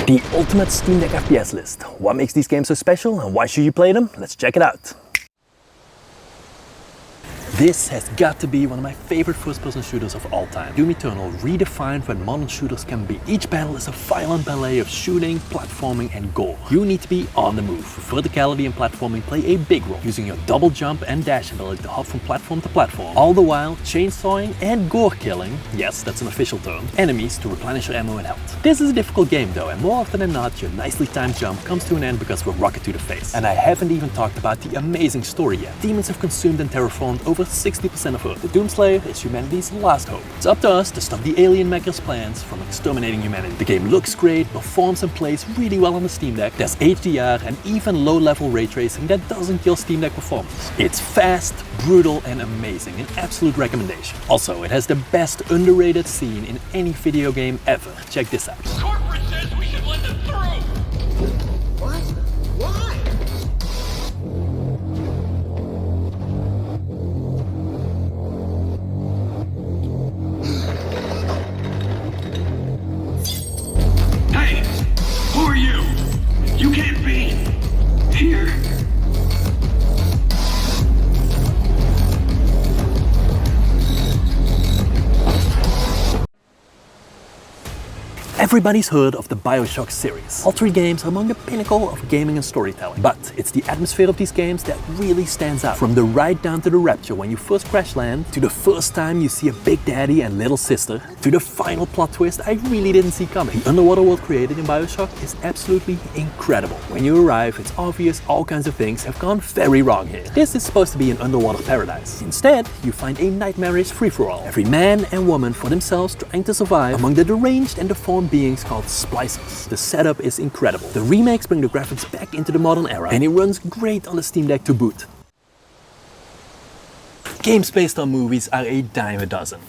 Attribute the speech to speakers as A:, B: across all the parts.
A: The ultimate Steam Deck FPS list. What makes these games so special and why should you play them? Let's check it out. This has got to be one of my favorite first-person shooters of all time. Doom Eternal redefined what modern shooters can be. Each battle is a violent ballet of shooting, platforming and gore. You need to be on the move. Verticality and platforming play a big role, using your double jump and dash ability to hop from platform to platform. All the while chainsawing and gore killing, yes, that's an official term, enemies to replenish your ammo and health. This is a difficult game though, and more often than not, your nicely timed jump comes to an end because of a rocket to the face. And I haven't even talked about the amazing story yet. Demons have consumed and terraformed over 60% of Earth. The Doomslayer is humanity's last hope. It's up to us to stop the alien Mech's plans from exterminating humanity. The game looks great, performs and plays really well on the Steam Deck. There's HDR and even low-level ray tracing that doesn't kill Steam Deck performance. It's fast, brutal and amazing. An absolute recommendation. Also, it has the best underrated scene in any video game ever. Check this out.
B: Corporate says we should let them through!
C: What? Why?
B: Hey! Who are you? You can't be here.
A: Everybody's heard of the BioShock series. All three games are among the pinnacle of gaming and storytelling. But it's the atmosphere of these games that really stands out. From the ride down to the rapture when you first crash land, to the first time you see a big daddy and little sister, to the final plot twist I really didn't see coming. The underwater world created in BioShock is absolutely incredible. When you arrive, it's obvious all kinds of things have gone very wrong here. This is supposed to be an underwater paradise. Instead, you find a nightmarish free-for-all. Every man and woman for themselves trying to survive among the deranged and deformed beings called splicers. The setup is incredible. The remakes bring the graphics back into the modern era, and it runs great on the Steam Deck to boot. Games based on movies are a dime a dozen.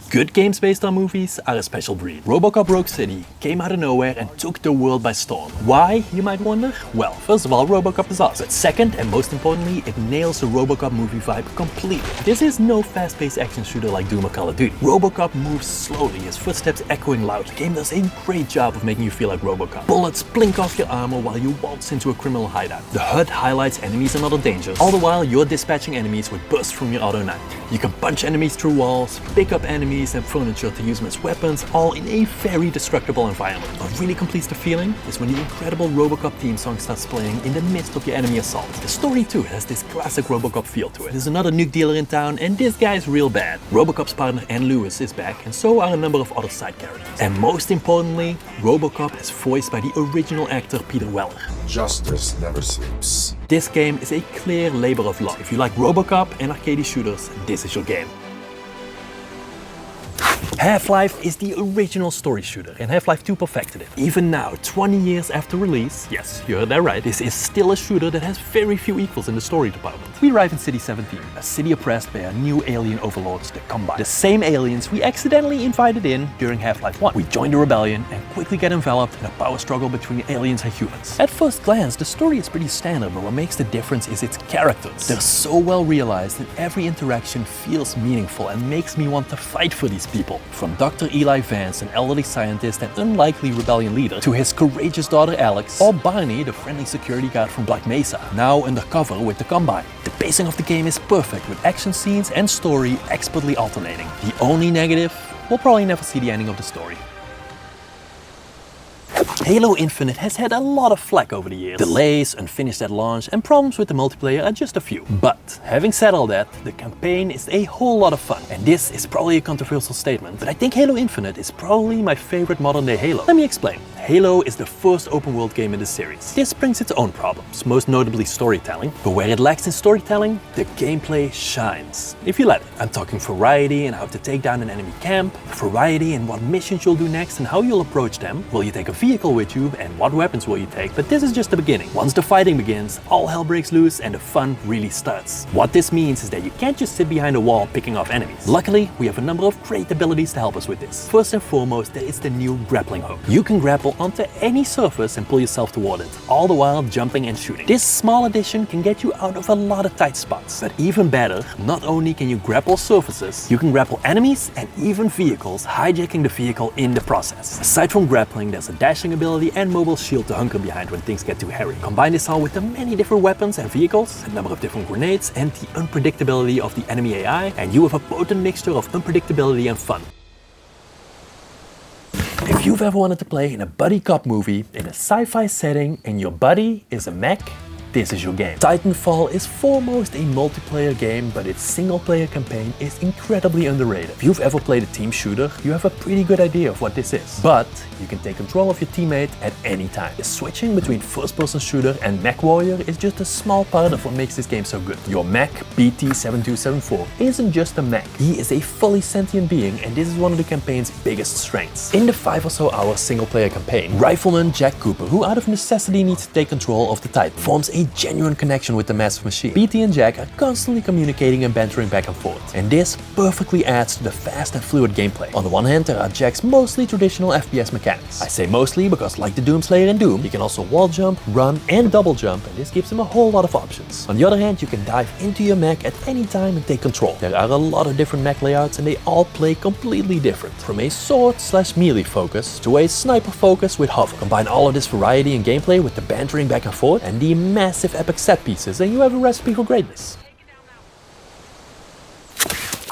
A: Good games based on movies are a special breed. RoboCop Rogue City came out of nowhere and took the world by storm. Why, you might wonder? Well, first of all, RoboCop is awesome. But second, and most importantly, it nails the RoboCop movie vibe completely. This is no fast-paced action shooter like Doom or Call of Duty. RoboCop moves slowly, his footsteps echoing loud. The game does a great job of making you feel like RoboCop. Bullets blink off your armor while you waltz into a criminal hideout. The HUD highlights enemies and other dangers, all the while you're dispatching enemies with bursts from your Auto 9. You can punch enemies through walls, pick up enemies and furniture to use them as weapons, all in a very destructible environment. What really completes the feeling is when the incredible RoboCop theme song starts playing in the midst of your enemy assault. The story too has this classic RoboCop feel to it. There's another nuke dealer in town and this guy's real bad. RoboCop's partner Ann Lewis is back and so are a number of other side characters. And most importantly, RoboCop is voiced by the original actor Peter Weller.
D: Justice never sleeps.
A: This game is a clear labor of love. If you like RoboCop and arcade shooters, this is your game. Half-Life is the original story shooter, and Half-Life 2 perfected it. Even now, 20 years after release, yes, you heard that right, this is still a shooter that has very few equals in the story department. We arrive in City 17, a city oppressed by a new alien overlords, the Combine. The same aliens we accidentally invited in during Half-Life 1. We join the rebellion and quickly get enveloped in a power struggle between aliens and humans. At first glance, the story is pretty standard, but what makes the difference is its characters. They're so well realized that every interaction feels meaningful and makes me want to fight for these people. From Dr. Eli Vance, an elderly scientist and unlikely rebellion leader, to his courageous daughter Alex, or Barney, the friendly security guard from Black Mesa, now undercover with the Combine. The pacing of the game is perfect, with action scenes and story expertly alternating. The only negative, we'll probably never see the ending of the story. Halo Infinite has had a lot of flack over the years. Delays, unfinished at launch, and problems with the multiplayer are just a few. But, having said all that, the campaign is a whole lot of fun. And this is probably a controversial statement, but I think Halo Infinite is probably my favorite modern day Halo. Let me explain. Halo is the first open world game in the series. This brings its own problems, most notably storytelling. But where it lacks in storytelling, the gameplay shines. If you let it. I'm talking variety in how to take down an enemy camp, variety in what missions you'll do next and how you'll approach them. Will you take a vehicle with you and what weapons will you take? But this is just the beginning. Once the fighting begins, all hell breaks loose and the fun really starts. What this means is that you can't just sit behind a wall picking off enemies. Luckily, we have a number of great abilities to help us with this. First and foremost, there is the new grappling hook. You can grapple control onto any surface and pull yourself toward it, all the while jumping and shooting. This small addition can get you out of a lot of tight spots. But even better, not only can you grapple surfaces, you can grapple enemies and even vehicles, hijacking the vehicle in the process. Aside from grappling, there's a dashing ability and mobile shield to hunker behind when things get too hairy. Combine this all with the many different weapons and vehicles, a number of different grenades, and the unpredictability of the enemy AI, and you have a potent mixture of unpredictability and fun. If you've ever wanted to play in a buddy cop movie in a sci-fi setting and your buddy is a mech, this is your game. Titanfall is foremost a multiplayer game, but its single-player campaign is incredibly underrated. If you've ever played a team shooter, you have a pretty good idea of what this is. But you can take control of your teammate at any time. The switching between first-person shooter and mech warrior is just a small part of what makes this game so good. Your mech, BT-7274, isn't just a mech. He is a fully sentient being, and this is one of the campaign's biggest strengths. In the 5 or so hour single-player campaign, Rifleman Jack Cooper, who out of necessity needs to take control of the Titan, forms a genuine connection with the massive machine. BT and Jack are constantly communicating and bantering back and forth, and this perfectly adds to the fast and fluid gameplay. On the one hand, there are Jack's mostly traditional FPS mechanics. I say mostly because, like the Doomslayer in Doom, he can also wall jump, run, and double jump, and this gives him a whole lot of options. On the other hand, you can dive into your mech at any time and take control. There are a lot of different mech layouts, and they all play completely different. From a sword/melee focus to a sniper focus with hover. Combine all of this variety in gameplay with the bantering back and forth and the massive epic set pieces, and you have a recipe for greatness.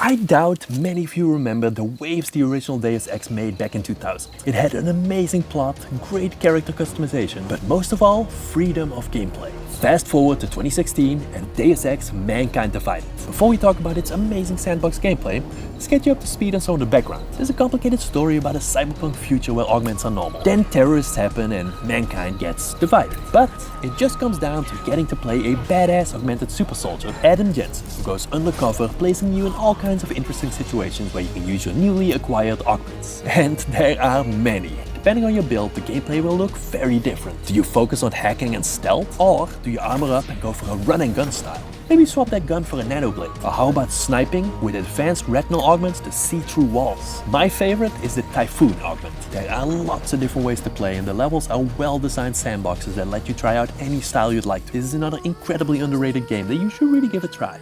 A: I doubt many of you remember the waves the original Deus Ex made back in 2000. It had an amazing plot, great character customization, but most of all, freedom of gameplay. Fast forward to 2016 and Deus Ex Mankind Divided. Before we talk about its amazing sandbox gameplay, let's get you up to speed on some of the background. There's a complicated story about a cyberpunk future where augments are normal. Then terrorists happen and mankind gets divided. But it just comes down to getting to play a badass augmented super soldier, Adam Jensen, who goes undercover, placing you in all kinds of interesting situations where you can use your newly acquired augments. And there are many. Depending on your build, the gameplay will look very different. Do you focus on hacking and stealth, or do you armor up and go for a run and gun style? Maybe swap that gun for a nanoblade. Or how about sniping with advanced retinal augments to see through walls? My favorite is the Typhoon augment. There are lots of different ways to play, and the levels are well-designed sandboxes that let you try out any style you'd like to. This is another incredibly underrated game that you should really give a try.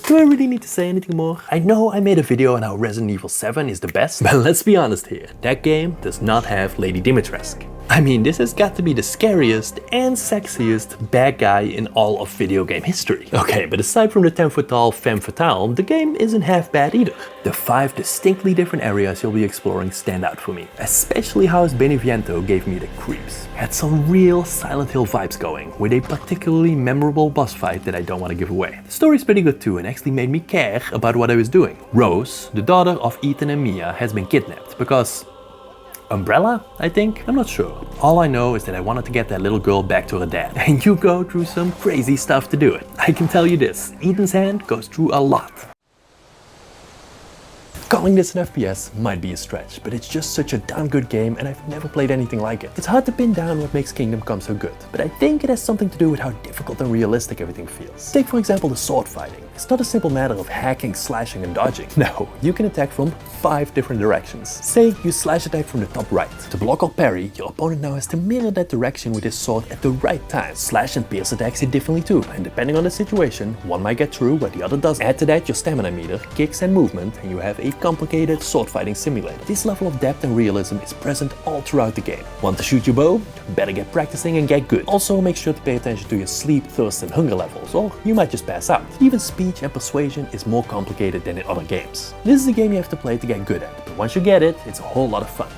A: Do I really need to say anything more? I know I made a video on how Resident Evil 7 is the best, but let's be honest here, that game does not have Lady Dimitrescu. I mean, this has got to be the scariest and sexiest bad guy in all of video game history. Okay, but aside from the 10-foot tall femme fatale, the game isn't half bad either. The 5 distinctly different areas you'll be exploring stand out for me. Especially House Beneviento gave me the creeps. Had some real Silent Hill vibes going, with a particularly memorable boss fight that I don't want to give away. The story's pretty good too and actually made me care about what I was doing. Rose, the daughter of Ethan and Mia, has been kidnapped because Umbrella, I think? I'm not sure. All I know is that I wanted to get that little girl back to her dad. And you go through some crazy stuff to do it. I can tell you this, Ethan's hand goes through a lot. Calling this an FPS might be a stretch, but it's just such a damn good game and I've never played anything like it. It's hard to pin down what makes Kingdom Come so good, but I think it has something to do with how difficult and realistic everything feels. Take for example the sword fighting. It's not a simple matter of hacking, slashing and dodging. No, you can attack from 5 different directions. Say you slash attack from the top right. To block or parry, your opponent now has to mirror that direction with his sword at the right time. Slash and pierce attacks hit differently too, and depending on the situation, one might get through but the other doesn't. Add to that your stamina meter, kicks and movement, and you have a complicated sword fighting simulator. This level of depth and realism is present all throughout the game. Want to shoot your bow? Better get practicing and get good. Also make sure to pay attention to your sleep, thirst and hunger levels, or you might just pass out. Even speech and persuasion is more complicated than in other games. This is a game you have to play to get good at, but once you get it, it's a whole lot of fun.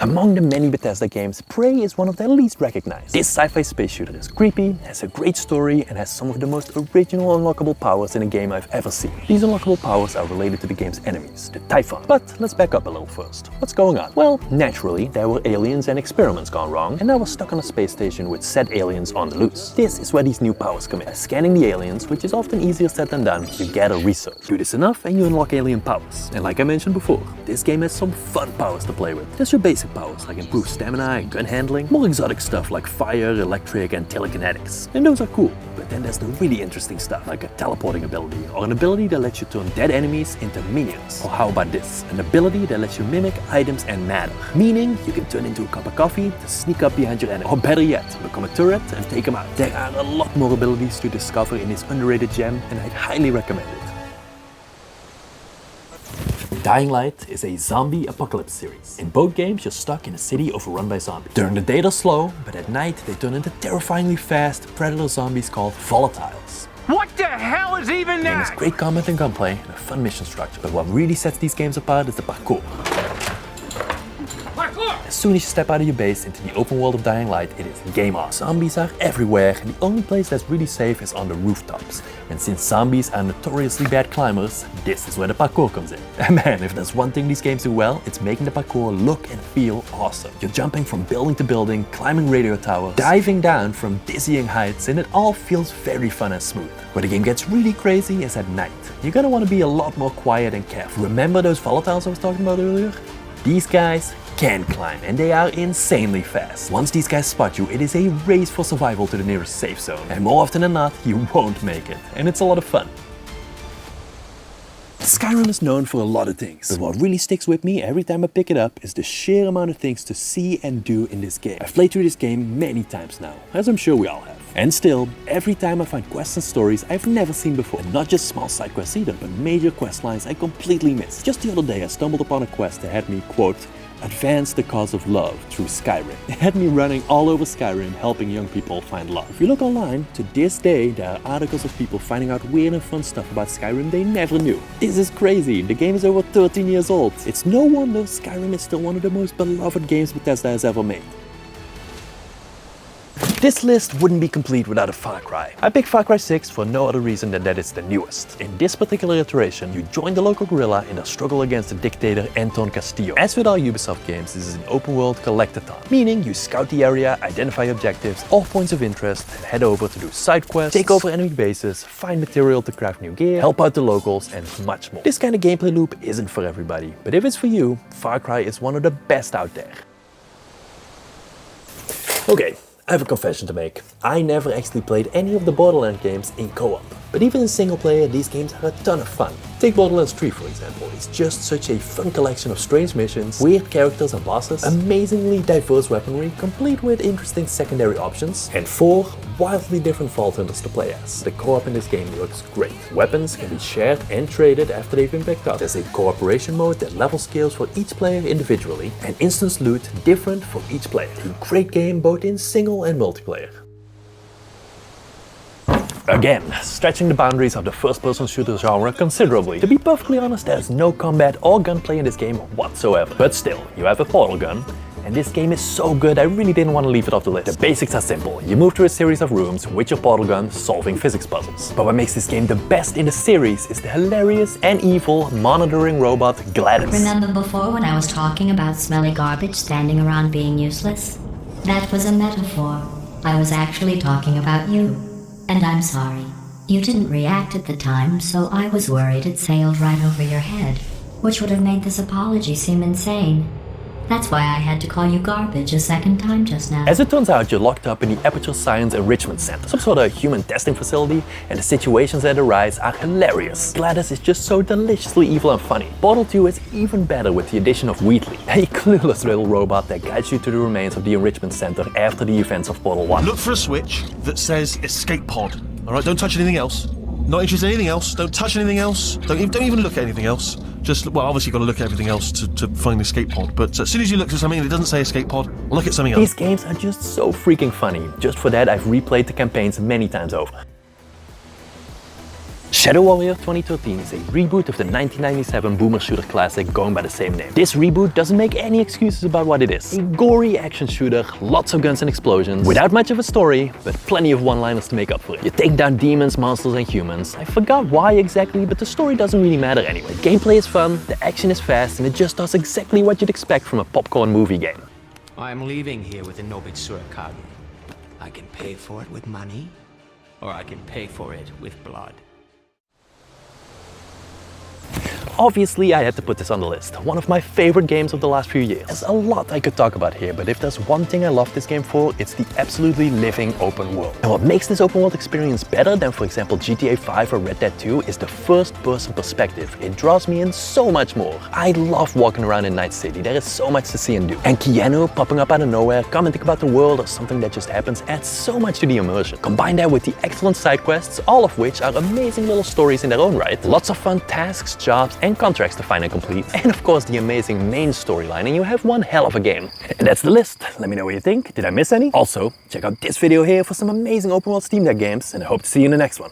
A: Among the many Bethesda games, Prey is one of the least recognized. This sci-fi space shooter is creepy, has a great story, and has some of the most original unlockable powers in a game I've ever seen. These unlockable powers are related to the game's enemies, the Typhon. But let's back up a little first. What's going on? Well, naturally, there were aliens and experiments gone wrong, and I was stuck on a space station with said aliens on the loose. This is where these new powers come in. By scanning the aliens, which is often easier said than done, you gather research. Do this enough and you unlock alien powers. And like I mentioned before, this game has some fun powers to play with. There's your basic powers like improved stamina and gun handling, more exotic stuff like fire, electric and telekinetics. And those are cool, but then there's the really interesting stuff like a teleporting ability or an ability that lets you turn dead enemies into minions. Or how about this? An ability that lets you mimic items and matter, meaning you can turn into a cup of coffee to sneak up behind your enemy. Or better yet, become a turret and take them out. There are a lot more abilities to discover in this underrated gem, and I'd highly recommend it. Dying Light is a zombie apocalypse series. In both games, you're stuck in a city overrun by zombies. During the day they're slow, but at night they turn into terrifyingly fast predator zombies called volatiles.
B: What the hell is even
A: And there's great combat and gunplay and a fun mission structure. But what really sets these games apart is the parkour. As soon as you step out of your base into the open world of Dying Light, it is game on. Zombies are everywhere, and the only place that's really safe is on the rooftops. And since zombies are notoriously bad climbers, this is where the parkour comes in. And man, if there's one thing these games do well, it's making the parkour look and feel awesome. You're jumping from building to building, climbing radio towers, diving down from dizzying heights, and it all feels very fun and smooth. Where the game gets really crazy is at night. You're gonna want to be a lot more quiet and careful. Remember those volatiles I was talking about earlier? These guys can climb, and they are insanely fast. Once these guys spot you, it is a race for survival to the nearest safe zone. And more often than not, you won't make it. And it's a lot of fun. Skyrim is known for a lot of things, but what really sticks with me every time I pick it up is the sheer amount of things to see and do in this game. I've played through this game many times now, as I'm sure we all have. And still, every time I find quests and stories I've never seen before. And not just small side quests either, but major quest lines I completely missed. Just the other day I stumbled upon a quest that had me, quote, advance the cause of love through Skyrim. It had me running all over Skyrim helping young people find love. If you look online, to this day there are articles of people finding out weird and fun stuff about Skyrim they never knew. This is crazy, the game is over 13 years old. It's no wonder Skyrim is still one of the most beloved games Bethesda has ever made. This list wouldn't be complete without a Far Cry. I picked Far Cry 6 for no other reason than that it's the newest. In this particular iteration, you join the local guerrilla in a struggle against the dictator Anton Castillo. As with all Ubisoft games, this is an open world Collecaton, meaning you scout the area, identify objectives, or points of interest, and head over to do side quests, take over enemy bases, find material to craft new gear, help out the locals, and much more. This kind of gameplay loop isn't for everybody, but if it's for you, Far Cry is one of the best out there. Okay. I have a confession to make. I never actually played any of the Borderlands games in co-op. But even in single player, these games are a ton of fun. Take Borderlands 3 for example. It's just such a fun collection of strange missions, weird characters and bosses, amazingly diverse weaponry, complete with interesting secondary options, and 4 wildly different Vault Hunters to play as. The co-op in this game looks great. Weapons can be shared and traded after they've been picked up. There's a cooperation mode that level scales for each player individually, and instance loot different for each player. A great game both in single and multiplayer. Again, stretching the boundaries of the first-person shooter genre considerably. To be perfectly honest, there's no combat or gunplay in this game whatsoever. But still, you have a portal gun, and this game is so good I really didn't want to leave it off the list. The basics are simple. You move through a series of rooms with your portal gun, solving physics puzzles. But what makes this game the best in the series is the hilarious and evil monitoring robot Gladys.
E: Remember before when I was talking about smelly garbage standing around being useless? That was a metaphor. I was actually talking about you. And I'm sorry. You didn't react at the time, so I was worried it sailed right over your head, which would have made this apology seem insane. That's why I had to call you garbage a second time just now.
A: As it turns out, you're locked up in the Aperture Science Enrichment Center, some sort of human testing facility, and the situations that arise are hilarious. Gladys is just so deliciously evil and funny. Portal 2 is even better with the addition of Wheatley, a clueless little robot that guides you to the remains of the Enrichment Center after the events of Portal 1.
F: Look for a switch that says escape pod. Alright, don't touch anything else. Not interested in anything else. Don't touch anything else. Don't even look at anything else. Just, well, obviously you've got to look at everything else to find the escape pod. But as soon as you look at something that doesn't say escape pod, look at something else.
A: These games are just so freaking funny. Just for that, I've replayed the campaigns many times over. Shadow Warrior 2013 is a reboot of the 1997 boomer shooter classic going by the same name. This reboot doesn't make any excuses about what it is. A gory action shooter, lots of guns and explosions, without much of a story, but plenty of one-liners to make up for it. You take down demons, monsters and humans. I forgot why exactly, but the story doesn't really matter anyway. Gameplay is fun, the action is fast, and it just does exactly what you'd expect from a popcorn movie game.
G: I'm leaving here with a Nobit Surakagu. I can pay for it with money, or I can pay for it with blood.
A: Obviously, I had to put this on the list. One of my favorite games of the last few years. There's a lot I could talk about here, but if there's one thing I love this game for, it's the absolutely living open world. And what makes this open world experience better than, for example, GTA 5 or Red Dead 2 is the first-person perspective. It draws me in so much more. I love walking around in Night City. There is so much to see and do. And Keanu popping up out of nowhere, commenting about the world or something that just happens adds so much to the immersion. Combine that with the excellent side quests, all of which are amazing little stories in their own right. Lots of fun tasks, jobs, and contracts to find and complete, and of course the amazing main storyline, and you have one hell of a game. And that's the list. Let me know what you think. Did I miss any? Also, check out this video here for some amazing open world Steam Deck games, and I hope to see you in the next one.